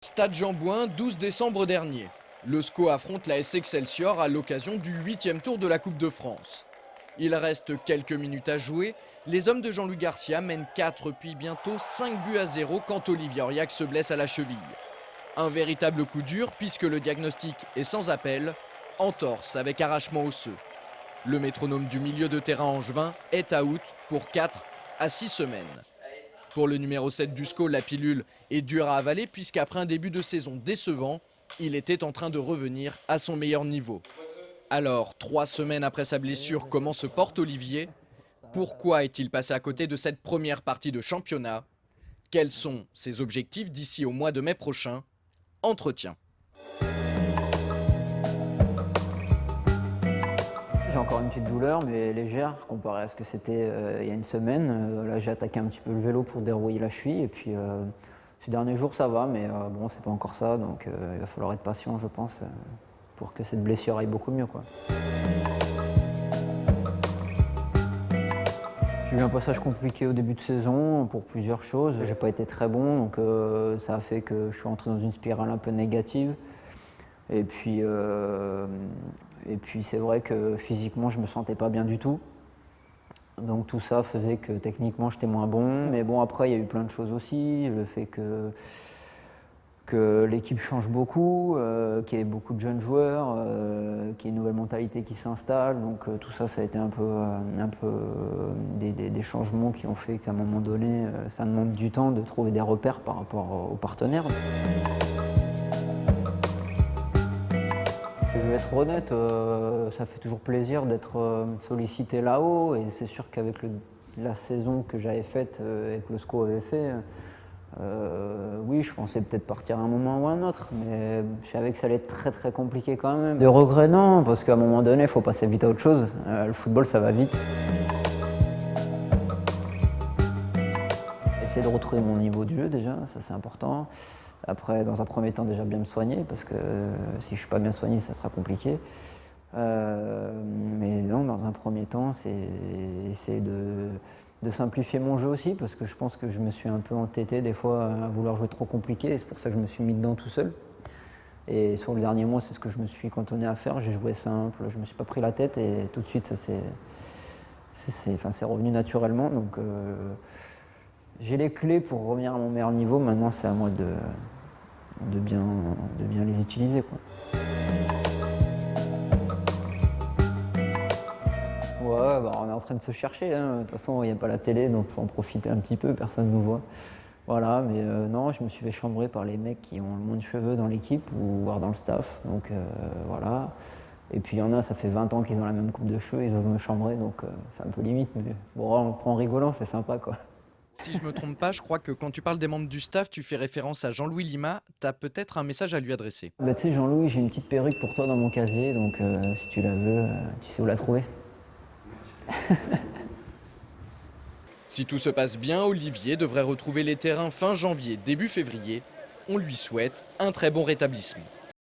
Stade Jean-Bouin, 12 décembre dernier. Le SCO affronte la l'AS Excelsior à l'occasion du 8e tour de la Coupe de France. Il reste quelques minutes à jouer. Les hommes de Jean-Louis Garcia mènent 4 puis bientôt 5 buts à 0 quand Olivier Auriac se blesse à la cheville. Un véritable coup dur puisque le diagnostic est sans appel, entorse avec arrachement osseux. Le métronome du milieu de terrain angevin est out pour 4 à 6 semaines. Pour le numéro 7 du SCO, la pilule est dure à avaler puisqu'après un début de saison décevant, il était en train de revenir à son meilleur niveau. Alors, 3 semaines après sa blessure, comment se porte Olivier? Pourquoi est-il passé à côté de cette première partie de championnat? Quels sont ses objectifs d'ici au mois de mai prochain? Entretien. J'ai encore une petite douleur, mais légère, comparée à ce que c'était il y a une semaine. Là, j'ai attaqué un petit peu le vélo pour dérouiller la cheville. Et puis, ces derniers jours, ça va, mais bon, c'est pas encore ça. Donc, il va falloir être patient, je pense, pour que cette blessure aille beaucoup mieux, quoi. J'ai eu un passage compliqué au début de saison pour plusieurs choses. J'ai pas été très bon, donc ça a fait que je suis entré dans une spirale un peu négative. Et puis c'est vrai que physiquement, je me sentais pas bien du tout. Donc tout ça faisait que techniquement, j'étais moins bon. Mais bon, après, il y a eu plein de choses aussi. Le fait que l'équipe change beaucoup, qu'il y ait beaucoup de jeunes joueurs, qu'il y ait une nouvelle mentalité qui s'installe. Donc tout ça, ça a été un peu des changements qui ont fait qu'à un moment donné, ça demande du temps de trouver des repères par rapport aux partenaires. Je vais être honnête, ça fait toujours plaisir d'être sollicité là-haut, et c'est sûr qu'avec la saison que j'avais faite et que le SCO avait fait, oui, je pensais peut-être partir à un moment ou à un autre, mais je savais que ça allait être très très compliqué quand même. De regrets, non, parce qu'à un moment donné, il faut passer vite à autre chose. Le football, ça va vite. Essayer de retrouver mon niveau de jeu déjà, ça c'est important. Après, dans un premier temps, déjà bien me soigner, parce que si je ne suis pas bien soigné, ça sera compliqué. Mais non, dans un premier temps, c'est essayer de simplifier mon jeu aussi, parce que je pense que je me suis un peu entêté des fois à vouloir jouer trop compliqué, et c'est pour ça que je me suis mis dedans tout seul. Et sur le dernier mois, c'est ce que je me suis cantonné à faire. J'ai joué simple, je ne me suis pas pris la tête, et tout de suite, c'est revenu naturellement. Donc, j'ai les clés pour revenir à mon meilleur niveau. Maintenant, c'est à moi de bien les utiliser, quoi. Ouais, bah, on est en train de se chercher, hein. De toute façon, il n'y a pas la télé, donc il faut en profiter un petit peu, personne ne nous voit. Voilà, mais non, je me suis fait chambrer par les mecs qui ont le moins de cheveux dans l'équipe ou voire dans le staff. Donc voilà. Et puis il y en a, ça fait 20 ans qu'ils ont la même coupe de cheveux, ils osent me chambrer, donc c'est un peu limite. Mais bon, on le prend en rigolant, c'est sympa, quoi. Si je me trompe pas, je crois que quand tu parles des membres du staff, tu fais référence à Jean-Louis Lima. Tu as peut-être un message à lui adresser. Bah, tu sais, Jean-Louis, j'ai une petite perruque pour toi dans mon casier, donc si tu la veux, tu sais où la trouver. Si tout se passe bien, Olivier devrait retrouver les terrains fin janvier, début février. On lui souhaite un très bon rétablissement.